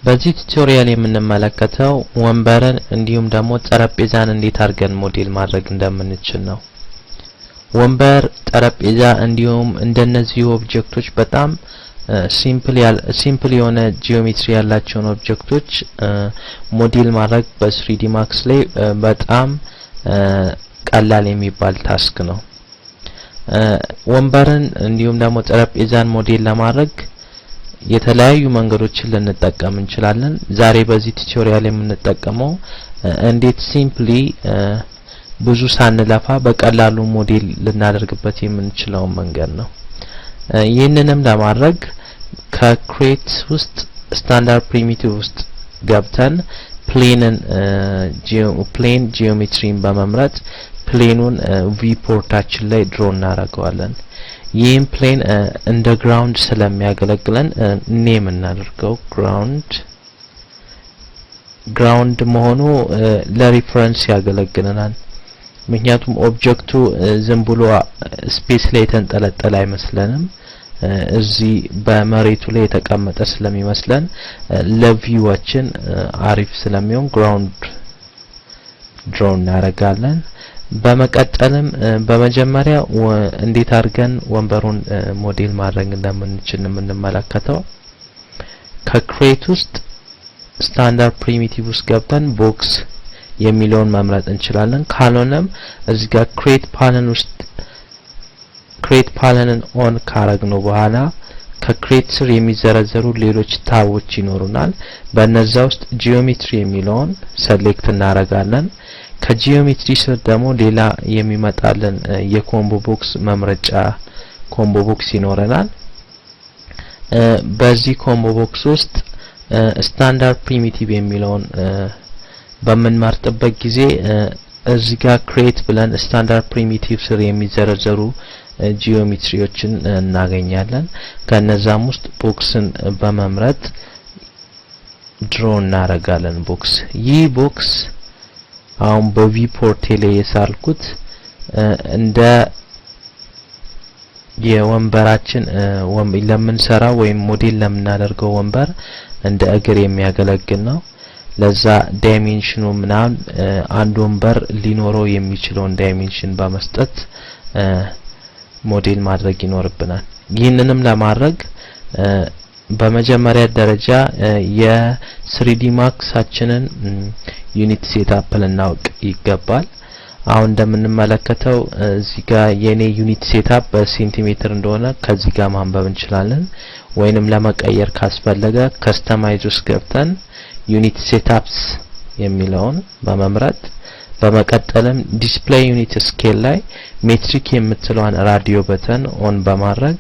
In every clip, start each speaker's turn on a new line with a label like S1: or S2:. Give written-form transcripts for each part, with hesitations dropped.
S1: በዚህ ቱቶሪያል የምንመለከተው ወንበርን እንዲሁም ደግሞ ጠረጴዛን እንዴት አድርገን ሞዴል ማድረግ እንደምንችል ነው። ወንበር፣ ጠረጴዛ እንዲሁም እንደነዚህ ኦብጀክቶች በጣም ሲምፕል የሆነ ጂኦሜትሪ ያላቸውን ኦብጀክቶች ሞዴል ማድረግ በ3ዲ ማክስ ላይ በጣም ቀላል የሚባል ታስክ ነው። ወንበርን እንዲሁም ደግሞ ጠረጴዛን ሞዴል ለማድረግ የተለያዩ መንገዶችን ልንጠቀም እንችላለን። ዛሬ በዚህ ቱቶሪያል የምንጠቀመው እንዴት ሲምፕሊ ብዙ ሳንለፋ በቀላሉ ሞዴል ልናደርግበት የምንችለው መንገድ ነው። ይህንንም ለማድረግ ከክሬት ውስጥ ስታንዳርድ ፕሪሚቲቭ ውስጥ ገብተን ፕሌን ጂኦሜትሪን በመምረጥ ፕሌኑን ቪፖርታችን ላይ ድሮ እናደርገዋለን። ይህም ፕሌን እንደ ግራውንድ ስለሚያገለግለን ኔም እናደርገው ግራውንድ መሆኑ ለሪፈረንስ ያገለግለናል። ምክንያቱም ኦብጀክቱ ዝም ብሎ ስፔስ ላይ የተንጠለጠለ አይመስለንም። እዚህ በመሬቱ ላይ የተቀመጠ ስለሚመስለን ለቪዋችን አሪፍ ስለሚሆን ግራውንድ ድሮ እናደርጋለን። በመቀጠልም በመጀመሪያ እንዴት አድርገን ወንበሩን ሞዴል ማድረግ እንደምንችል የምንመለከተው ከክሬት ውስጥ ስታንዳርድ ፕሪሚቲቭ ውስጥ ገብተን ቦክስ የሚለውን መምረጥ እንችላለን። ካልሆነም እዚህ ጋር ክሬት ፓነልን ኦን ካረግነው በኋላ ከክሬት ስር የሚዘረዘሩ ሌሎች ታቦች ይኖሩናል። በእነዛ ውስጥ ጂኦሜትሪ የሚለውን ሰሌክት እናረጋለን። ከጂኦሜትሪ ስር ደግሞ ሌላ የሚመጣልን የኮምቦ ቦክስ መምረጫ ኮምቦ ቦክስ ይኖረናል። በዚህ ኮምቦ ቦክስ ውስጥ ስታንዳርድ ፕሪሚቲቭ የሚለውን በምንመርጥበት ጊዜ እዚህ ጋር ክሬት ብለን ስታንዳርድ ፕሪሚቲቭ ስር የሚዘረዘሩ ጂኦሜትሪዎችን እናገኛለን። ከነዛም ውስጥ ቦክስን በመምረጥ ድሮ እናረጋለን። ይህ ቦክስ አሁን በቪፖርት ላይ የሳልኩት እንደ የወንበራችን ለምንሰራ ወይም ሞዴል ለምናደርገው ወንበር እንደ እግር የሚያገለግል ነው። ለዛ ዳይሜንሽኑ ምናምን አንድ ወንበር ሊኖረው የሚችለውን ዳይሜንሽን በመስጠት ሞዴል ማድረግ ይኖርብናል። ይህንንም ለማድረግ በመጀመሪያ ደረጃ የ3ዲ ማክሳችንን ዩኒት ሴትአፕ ልናውቅ ይገባል። አሁን እንደምንመለከተው እዚህ ጋር የኔ ዩኒት ሴትአፕ በሴንቲሜትር እንደሆነ ከዚህ ጋር ማንበብ እንችላለን። ወይንም ለመቀየር ካስፈለገ ከስተማይዝ ውስጥ ገብተን ዩኒት ሴትአፕስ የሚለውን በመምረጥ በመቀጠልም ዲስፕሌይ ዩኒት ስኬል ላይ ሜትሪክ የምትለዋን ራዲዮ በተን ኦን በማድረግ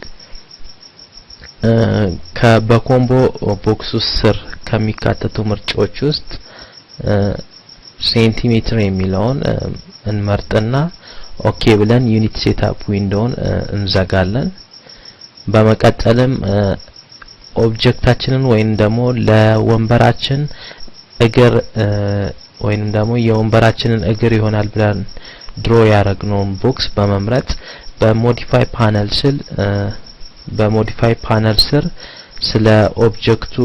S1: በኮምቦ ቦክስ ስር ከሚካተቱ ምርጫዎች ውስጥ ሴንቲሜትር የሚለውን እንመርጥና ኦኬ ብለን ዩኒት ሴትአፕ ዊንዶውን እንዘጋለን። በመቀጠልም ኦብጀክታችንን ወይም ደግሞ ለወንበራችን እግር ወይም ደግሞ የወንበራችንን እግር ይሆናል ብለን ድሮ ያረግነውን ቦክስ በመምረጥ በሞዲፋይ ፓነል ስር ስለ ኦብጀክቱ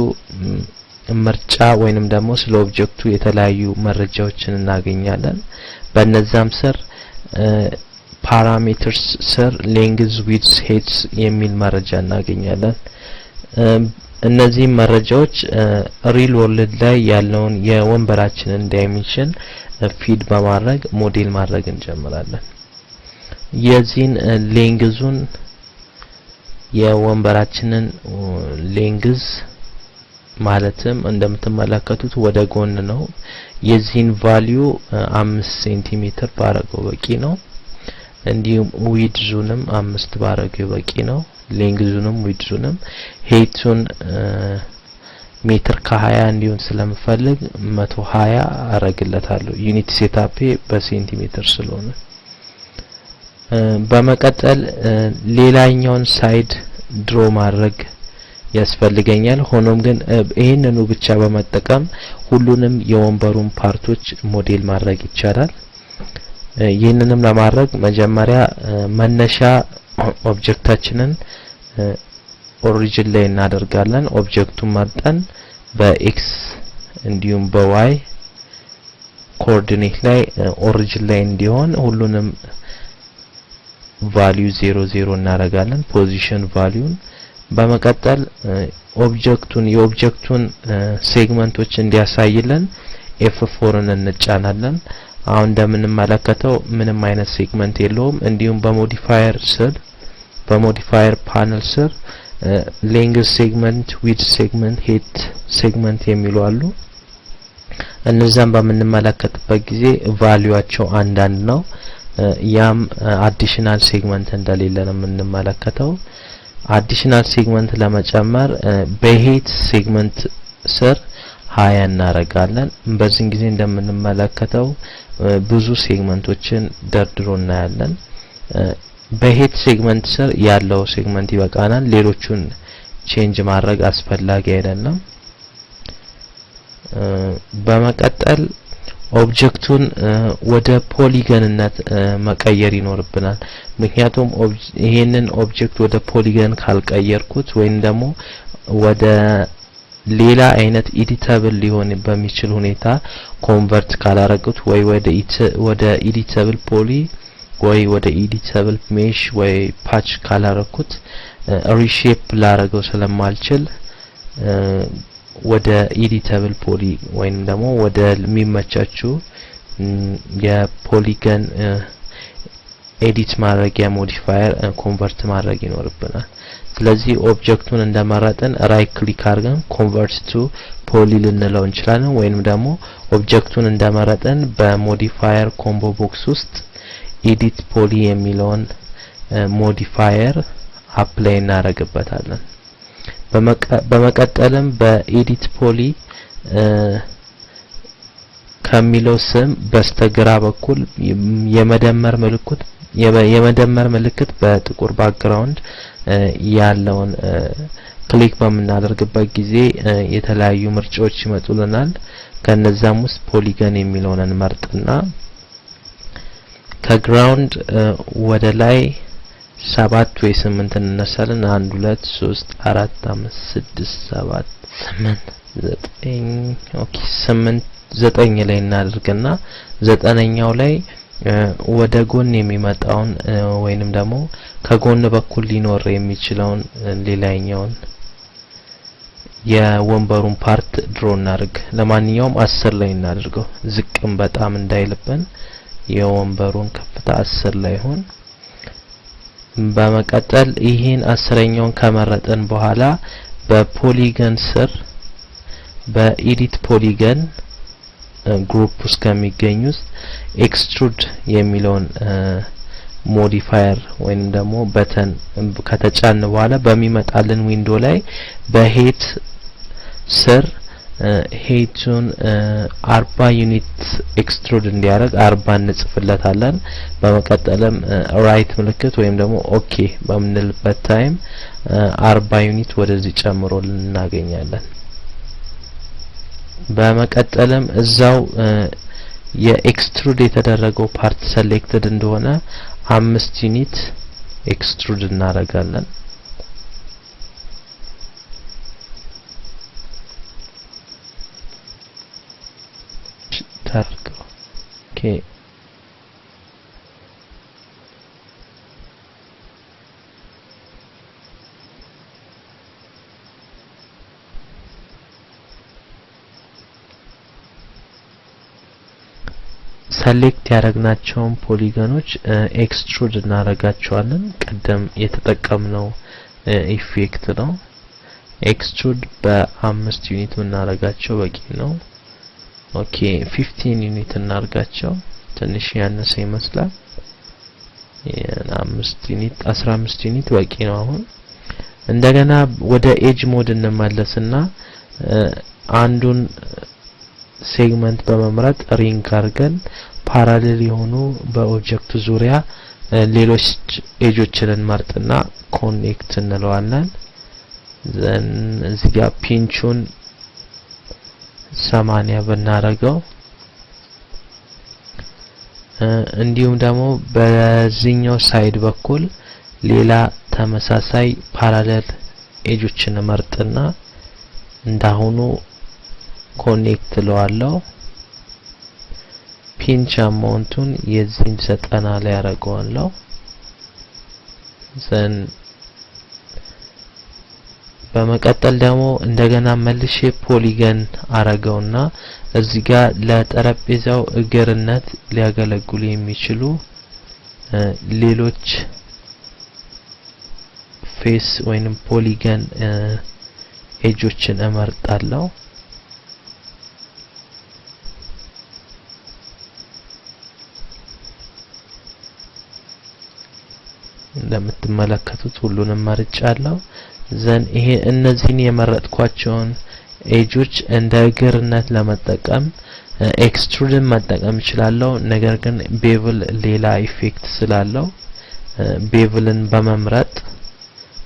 S1: ምርጫ ወይንም ደግሞ ስለ ኦብጀክቱ የተለያዩ መረጃዎችን እናገኛለን። በእነዛም ስር ፓራሜትርስ ስር ሌንግዝ ዊድዝ ሄድስ የሚል መረጃ እናገኛለን። እነዚህ መረጃዎች ሪል ወርልድ ላይ ያለውን የወንበራችንን ዳይሜንሽን ፊድ በማድረግ ሞዴል ማድረግ እንጀምራለን። የዚህን ሌንግዙን የወንበራችንን ሌንግዝ ማለትም እንደምትመለከቱት ወደ ጎን ነው። የዚህን ቫልዩ 5 ሴንቲሜትር ባረገው በቂ ነው። እንዲሁም ዊድዙንም 5 ባረገው በቂ ነው። ሌንግዙንም ዊድዙንም ሄይቱን ሜትር ከ20 እንዲሆን ስለምፈልግ 120 አረግለታለሁ። ዩኒት ሴትአፕ በሴንቲሜትር ስለሆነ በመቀጠል ሌላኛውን ሳይድ ድሮ ማድረግ ያስፈልገኛል። ሆኖም ግን ይሄንኑ ብቻ በመጠቀም ሁሉንም የወንበሩን ፓርቶች ሞዴል ማድረግ ይቻላል። ይህንንም ለማድረግ መጀመሪያ መነሻ ኦብጀክታችንን ኦሪጂን ላይ እናደርጋለን። ኦብጀክቱን መርጠን በኤክስ እንዲሁም በዋይ ኮኦርዲኔት ላይ ኦሪጂን ላይ እንዲሆን ሁሉንም ቫልዩ 00 እናደርጋለን ፖዚሽን ቫልዩን። በመቀጠል የኦብጀክቱን ሴግመንቶች እንዲያሳይልን F4ን እንጫናለን። አሁን እንደምንመለከተው ምንም አይነት ሴግመንት የለውም። እንዲሁም በሞዲፋየር ፓነል ስር ሌንግዝ ሴግመንት፣ ዊድዝ ሴግመንት፣ ሄት ሴግመንት የሚሉ አሉ። እነዛን በምንመለከትበት ጊዜ ቫልዩአቸው አንዳንድ ነው። ያም አዲሽናል ሴግመንት እንደሌለ ነው የምንመለከተው። አዲሽናል ሴግመንት ለመጨመር በሄት ሴግመንት ስር 20 እናረጋለን። በዚህ ጊዜ እንደምንመለከተው ብዙ ሴግመንቶችን ደርድሮ እናያለን። በሄት ሴግመንት ስር ያለው ሴግመንት ይበቃናል። ሌሎቹን ቼንጅ ማድረግ አስፈላጊ አይደለም። በመቀጠል ኦብጀክቱን ወደ ፖሊገንነት መቀየር ይኖርብናል። ምክንያቱም ይሄንን ኦብጀክት ወደ ፖሊገን ካልቀየርኩት ወይም ደግሞ ወደ ሌላ አይነት ኤዲተብል ሊሆን በሚችል ሁኔታ ኮንቨርት ካላረጉት ወይ ወደ ኤዲተብል ፖሊ ወይ ወደ ኤዲተብል ሜሽ ወይ ፓች ካላረኩት ሪሼፕ ላረገው ስለማልችል ወደ ኤዲተብል ፖሊ ወይንም ደግሞ ወደ የሚመቻችሁ የፖሊገን ኤዲት ማድረጊያ ሞዲፋየር ኮንቨርት ማድረግ ይኖርብናል። ስለዚህ ኦብጀክቱን እንደመረጥን ራይት ክሊክ አድርገን ኮንቨርት ቱ ፖሊ ልንለው እንችላለን። ወይንም ደግሞ ኦብጀክቱን እንደመረጥን በሞዲፋየር ኮምቦ ቦክስ ውስጥ ኤዲት ፖሊ የሚለውን ሞዲፋየር አፕላይ እናደርግበታለን። በመቀጠልም በኤዲት ፖሊ ከሚለው ስም በስተግራ በኩል የመደመር ምልክት በጥቁር ባክግራውንድ ያለውን ክሊክ በምናደርግበት ጊዜ የተለያዩ ምርጫዎች ይመጡልናል። ከነዛም ውስጥ ፖሊገን የሚለውን እንመርጥና ከግራውንድ ወደ ላይ 7 ወይ 8 እንነሳለን። 1 2 3 4 5 6 7 8 9 ኦኬ 9 ላይ እናደርግና 9ኛው ላይ ወደ ጎን የሚመጣውን ወይንም ደግሞ ከጎን በኩል ሊኖር የሚችለውን ሌላኛውን የወንበሩን ፓርት ድሮ እናድርግ። ለማንኛውም 10 ላይ እናድርገው ዝቅም በጣም እንዳይልብን የወንበሩን ከፍታ 10 ላይ ሆን። በመቀጠል ይሄን 10ኛውን ከመረጥን በኋላ በፖሊገን ስር በኤዲት ፖሊገን ግሩፕ ውስጥ ከሚገኙት ኤክስትሩድ የሚለውን ሞዲፋየር ወይንም ደግሞ በተን ከተጫን በኋላ በሚመጣልን ዊንዶ ላይ በሄት ስር ሄቱን 40 ዩኒት ኤክስትሩድ እንዲያደርግ 40 እንጽፍለታለን። በመቀጠልም ራይት ምልክት ወይም ደግሞ ኦኬ በምንልበት ታይም 40 ዩኒት ወደዚህ ጨምሮ እናገኛለን። በመቀጠልም እዛው የኤክስትሩድ የተደረገው ፓርት ሴሌክትድ እንደሆነ 5 ዩኒት ኤክስትሩድ እናደርጋለን። ኦኬ ሰሌክት ያደረግናቸውን ፖሊገኖች ኤክስትሩድ እናደርጋቸዋለን። ቀደም የተጠቀምነው ኢፌክት ነው። ኤክስትሩድ በ5 ዩኒት እናደርጋቸው በቂ ነው። ኦኬ 15 ዩኒት እናርጋቸው። ትንሽ ያነሰ ይመስላል። 5 ዩኒት 15 ዩኒት በቂ ነው። አሁን እንደገና ወደ ኤጅ ሞድ እንመለስና አንዱን ሴግመንት በመምረጥ ሪንግ አድርገን ፓራሌል የሆኑ በኦብጀክቱ ዙሪያ ሌሎች ኤጆችን እንመርጥና ኮኔክት እንለዋለን። ዘን እዚህ ጋር ፒንቹን 80 ብናረገው እንዲሁም ደግሞ በዚህኛው ሳይድ በኩል ሌላ ተመሳሳይ ፓራሌል ኤጆችን መርጥና እንዳሁኑ ኮኔክት ለዋለው ፒንች አማውንቱን የዚህን 90 ላይ ያረጋዋለሁ ዘን በመቀጠል ደግሞ እንደገና መልሼ ፖሊገን አረጋውና እዚህ ጋር ለጠረጴዛው እግርነት ሊያገለግሉ የሚችሉ ሌሎች ፌስ ወይንም ፖሊገን ኤጆችን እመርጣለሁ እንደምትመለከቱት ሁሉንም መርጫለሁ ዘን ይሄ እነዚህን የመረጥኳቸውን ኤጆች እንደ እግርነት ለመጠቀም ኤክስትሩድን መጠቀም እችላለሁ ነገር ግን ቤቭል ሌላ ኢፌክት ስላለው ቤቭልን በመምረጥ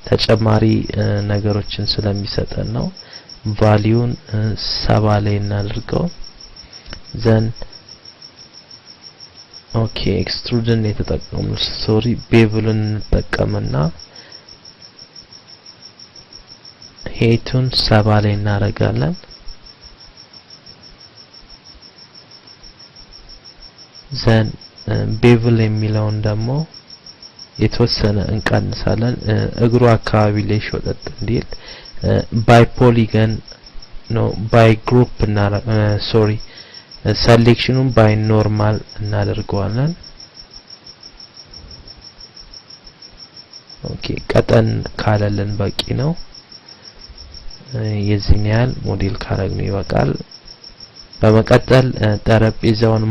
S1: ተጨማሪ ነገሮችን ስለሚሰጠን ነው ቫልዩን 70 ላይ እናድርገው ዘን ኦኬ ኤክስትሩድን የተጠቀምነው ሶሪ ቤቭልን እንጠቀምና ሄቱን 70 ላይ እናረጋለን ዘን ቤቭል የሚለውን ደግሞ የተወሰነ እንቀንሳለን እግሩ አካባቢ ላይ ሾጠጥ እንዲል ባይ ፖሊገን ነው ባይ ግሩፕ እና ሶሪ ሰሌክሽኑን ባይ ኖርማል እናደርገዋለን ኦኬ ቀጠን ካለልን በቂ ነው የዚህን ያህል ሞዴል ካረግነው ይበቃል በመቀጠል ጠረጴዛውን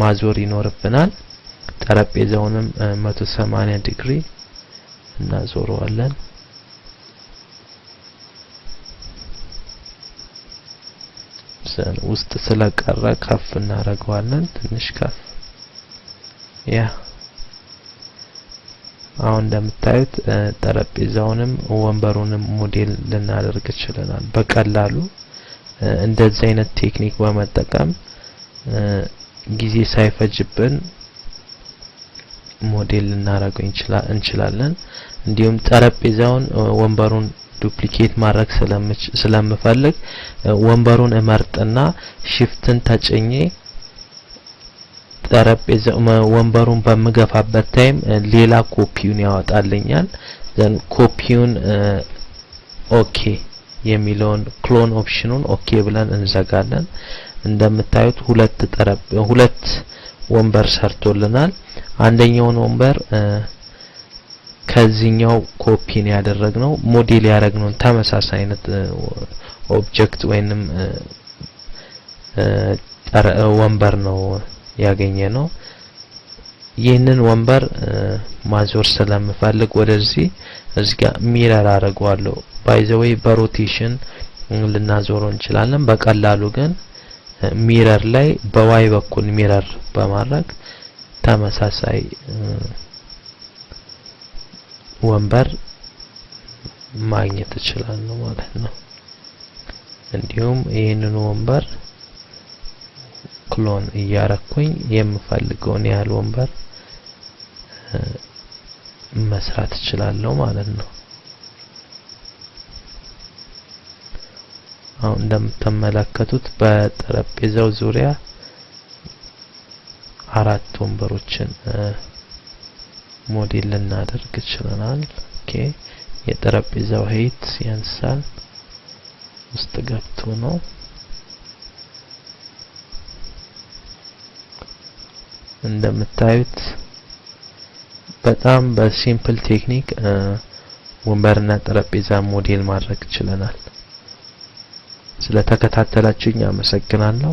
S1: ማዞር ይኖርብናል ጠረጴዛውንም 180 ዲግሪ እናዞረዋለን ዘን ውስጥ ስለቀረ ከፍ እናረጋዋለን ትንሽ ከፍ ያ አሁን እንደምታዩት ጠረጴዛውንም ወንበሩንም ሞዴል ልናደርግ ይችላል በቀላሉ እንደዚህ አይነት ቴክኒክ በመጠቀም ጊዜ ሳይፈጅብን ሞዴል ልናደርገው እንችላለን እንዲሁም ጠረጴዛውን ወንበሩን ዱፕሊኬት ማድረግ ስለምፈልግ ወንበሩን እመርጥና ሺፍትን ተጭኜ ጠረጴዛው ወንበሩን በመገፋበት ታይም ሌላ ኮፒውን ያወጣልኛል ዘን ኮፒውን ኦኬ የሚለውን ክሎን ኦፕሽኑን ኦኬ ብለን እንዘጋለን እንደምታዩት ሁለት ወንበር ሰርቶልናል አንደኛውን ወንበር ከዚህኛው ኮፒን ያደረግነው ሞዴል ያደረግነው ተመሳሳይ አይነት ኦብጀክት ወይንም ወንበር ነው ያገኘነው ይህንን ወንበር ማዞር ስለምፈልግ ወደዚህ እዚህ ጋር ሚረር አረጋዋለሁ ባይ ዘ ዌይ በሮቴሽን ልናዞረው እንችላለን በቀላሉ ግን ሚረር ላይ በዋይ በኩል ሚረር በማድረግ ተመሳሳይ ወንበር ማግኘት እችላለሁ ማለት ነው እንዲሁም ይሄንን ወንበር ክሎን እያረኩኝ የምፈልገውን ያህል ወንበር መስራት እችላለሁ ማለት ነው አሁን እንደምትመለከቱት በጠረጴዛው ዙሪያ አራት ወንበሮችን ሞዴል ልናደርግ ይችላል ኦኬ የጠረጴዛው ሄት ያንሳል ውስጥ ገብቶ ነው እንደምታዩት በጣም በሲምፕል ቴክኒክ ወንበርና ጠረጴዛ ሞዴል ማድረግ ይችላል ስለተከታተላችሁኝ አመሰግናለሁ